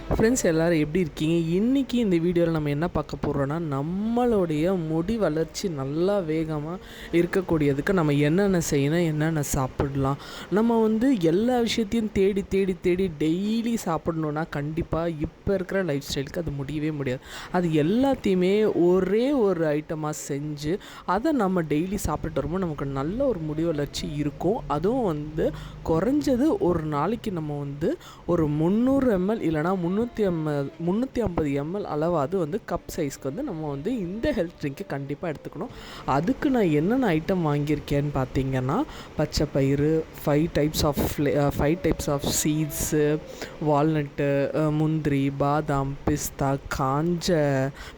Friends எல்லோரும் எப்படி இருக்கீங்க? இன்றைக்கி இந்த வீடியோவில் நம்ம என்ன பார்க்க போகிறோன்னா, நம்மளுடைய முடி வளர்ச்சி நல்லா வேகமாக இருக்கக்கூடியதுக்கு நம்ம என்னென்ன செய்யணும், என்னென்ன சாப்பிடலாம். நம்ம எல்லா விஷயத்தையும் தேடி தேடி தேடி டெய்லி சாப்பிட்ணுன்னா கண்டிப்பாக இப்போ இருக்கிற லைஃப் ஸ்டைலுக்கு அது முடியவே முடியாது. அது எல்லாத்தையுமே ஒரே ஒரு ஐட்டமாக செஞ்சு அதை நம்ம டெய்லி சாப்பிட்டு வரும்போது நமக்கு நல்ல ஒரு முடி வளர்ச்சி இருக்கும். அதுவும் குறைஞ்சது ஒரு நாளைக்கு நம்ம ஒரு 300 ml இல்லைனா 350 ml அளவாவது கப் சைஸ்க்கு நம்ம இந்த ஹெல்த் ட்ரிங்க்கை கண்டிப்பாக எடுத்துக்கணும். அதுக்கு நான் என்னென்ன ஐட்டம் வாங்கியிருக்கேன்னு பார்த்தீங்கன்னா, பச்சை பயிறு, 5 டைப்ஸ் ஆஃப் சீட்ஸு, வால்நட்டு, முந்திரி, பாதாம், பிஸ்தா, காஞ்ச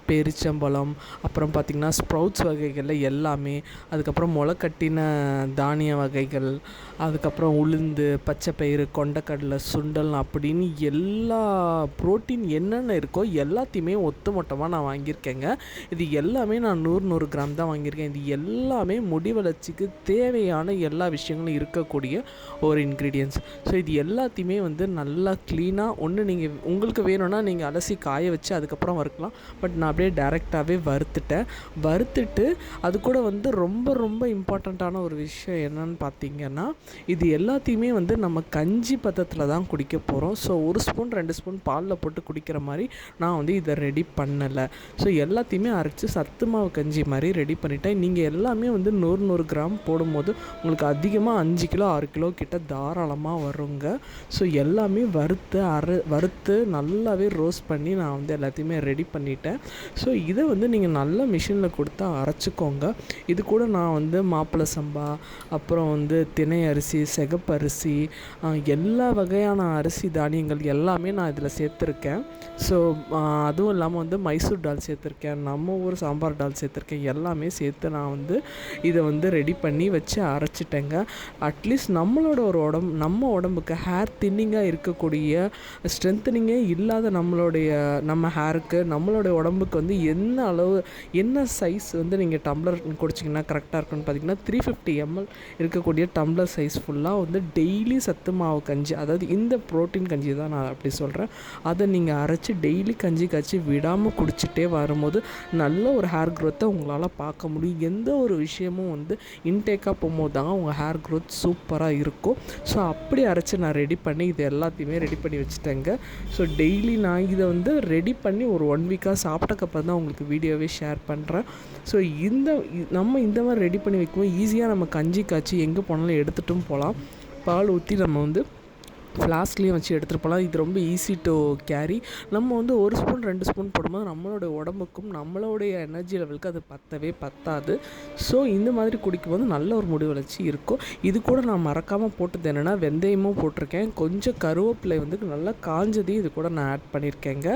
பேரிச்சம்பழம், அப்புறம் பார்த்திங்கன்னா ஸ்ப்ரவுட்ஸ் வகைகளில் எல்லாமே, அதுக்கப்புறம் முளைக்கட்டின தானிய வகைகள், அதுக்கப்புறம் உளுந்து, பச்சை பயிறு, கொண்டக்கடலை, சுண்டல் அப்படின்னு எல்லா ப்ரோட்டீன் என்னென்ன இருக்கோ எல்லாத்தையுமே மொத்தமாக நான் வாங்கியிருக்கேங்க. இது எல்லாமே நான் 100 கிராம் தான் வாங்கியிருக்கேன். இது எல்லாமே முடி வளர்ச்சிக்கு தேவையான எல்லா விஷயங்களும் இருக்கக்கூடிய ஒரு இன்க்ரீடியன்ஸ். ஸோ இது எல்லாத்தையுமே நல்லா க்ளீனாக நீங்கள் உங்களுக்கு வேணும்னா நீங்கள் அலசி காய வச்சு அதுக்கப்புறம் வறுக்கலாம். பட் நான் அப்படியே டைரெக்டாகவே வறுத்துட்டு அது கூட ரொம்ப ரொம்ப இம்பார்ட்டண்ட்டான ஒரு விஷயம் என்னன்னு பார்த்தீங்கன்னா, இது எல்லாத்தையுமே நம்ம கஞ்சி பதத்தில் தான் குடிக்க போகிறோம். ஸோ 1 ஸ்பூன் 2 ஸ்பூன் பாலில் போட்டு குடிக்கிற மாதிரி நான் இதை ரெடி பண்ணலை. ஸோ எல்லாத்தையுமே அரைச்சி சத்து மாவு கஞ்சி மாதிரி ரெடி பண்ணிவிட்டேன். நீங்கள் எல்லாமே 100 கிராம் போடும்போது உங்களுக்கு அதிகமாக 5 கிலோ 6 கிலோ கிட்ட தாராளமாக வருங்க. ஸோ எல்லாமே வறுத்து நல்லாவே ரோஸ்ட் பண்ணி நான் எல்லாத்தையுமே ரெடி பண்ணிட்டேன். ஸோ இதை நீங்கள் நல்ல மிஷினில் கொடுத்தா அரைச்சிக்கோங்க. இது கூட நான் மாப்பிள்ளை சம்பா, அப்புறம் தினை அரிசி, சிகப்பரிசி, எல்லா வகையான அரிசி தானியங்கள் எல்லாமே நான் இதில் சேர்த்துருக்கேன். ஸோ அதுவும் இல்லாமல் மைசூர் டால் சேர்த்துருக்கேன், நம்ம ஊர் சாம்பார் டால் சேர்த்துருக்கேன். எல்லாமே சேர்த்து நான் இதை ரெடி பண்ணி வச்சு அரைச்சிட்டேங்க. அட்லீஸ்ட் நம்மளோட நம்ம உடம்புக்கு ஹேர் தின்னிங்காக இருக்கக்கூடிய ஸ்ட்ரென்த்தனிங்கே இல்லாத நம்ம ஹேருக்கு நம்மளுடைய உடம்புக்கு என்ன அளவு என்ன சைஸ் நீங்கள் டம்ளர் குடிச்சிங்கன்னா கரெக்டாக இருக்குன்னு பார்த்தீங்கன்னா 350 ml இருக்கக்கூடிய டம்ளர் சைஸ் ஃபுல்லாக டெய்லி சத்து மாவு கஞ்சி, அதாவது இந்த ப்ரோட்டீன் கஞ்சி தான் நான் அப்படி சொல்கிறேன், அதை நீங்கள் அரைச்சி டெய்லி கஞ்சி காய்ச்சி விடாமல் குடிச்சிட்டே வரும்போது நல்ல ஒரு ஹேர் க்ரோத்தை உங்களால் பார்க்க முடியும். எந்த ஒரு விஷயமும் இன்டேக்காக போகும்போது தாங்க உங்கள் ஹேர் க்ரோத் சூப்பராக இருக்கும். ஸோ அப்படி அரைச்சி நான் ரெடி பண்ணி இது எல்லாத்தையுமே ரெடி பண்ணி வச்சுட்டேங்க. ஸோ டெய்லி நான் இதை ரெடி பண்ணி ஒரு 1 வீக்காக சாப்பிட்டக்கப்புறம் தான் உங்களுக்கு வீடியோவே ஷேர் பண்ணுறேன். ஸோ நம்ம இந்த மாதிரி ரெடி பண்ணி வைக்கும்போது ஈஸியாக நம்ம கஞ்சி காய்ச்சி எங்கே போனாலும் எடுத்துகிட்டும் போகலாம். பால் ஊற்றி நம்ம ஃப்ளாஸ்க்லேயும் வச்சு எடுத்துகிட்டு போகலாம். இது ரொம்ப ஈஸி டு கேரி. நம்ம 1 ஸ்பூன் 2 ஸ்பூன் போடும்போது நம்மளோட உடம்புக்கும் நம்மளுடைய எனர்ஜி லெவலுக்கு அது பத்தாது. ஸோ இந்த மாதிரி குடிக்கும்போது நல்ல ஒரு முடி வளர்ச்சி இருக்கும். இது கூட நான் மறக்காமல் போட்டது என்னென்னா, வெந்தயமும் போட்டிருக்கேன், கொஞ்சம் கருவேப்பிலை நல்லா காஞ்சதையும் இது கூட நான் ஆட் பண்ணியிருக்கேங்க.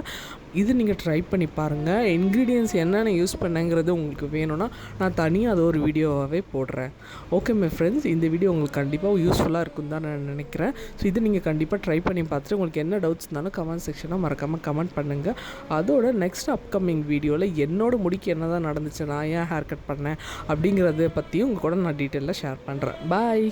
இது நீங்கள் ட்ரை பண்ணி பாருங்கள். இன்க்ரீடியன்ஸ் என்னென்ன யூஸ் பண்ணேங்கிறது உங்களுக்கு வேணும்னா நான் தனியாக அது ஒரு வீடியோவாகவே போடுறேன். ஓகே மை ஃப்ரெண்ட்ஸ், இந்த வீடியோ உங்களுக்கு கண்டிப்பாக யூஸ்ஃபுல்லாக இருக்குன்னு தான் நான் நினைக்கிறேன். ஸோ இது நீங்கள் கண்டிப்பாக ட்ரை பண்ணி பார்த்துட்டு உங்களுக்கு என்ன டவுட்ஸ் இருந்தாலும் கமெண்ட் செக்ஷனில் மறக்காமல் கமெண்ட் பண்ணுங்கள். அதோட நெக்ஸ்ட் அப்கமிங் வீடியோவில் என்னோட முடிக்கு என்ன தான் நடந்துச்சு, நான் ஏன் ஹேர் கட் பண்ணேன் அப்படிங்கிறத பற்றியும் உங்கள் கூட நான் டீட்டெயிலாக ஷேர் பண்ணுறேன். பாய்.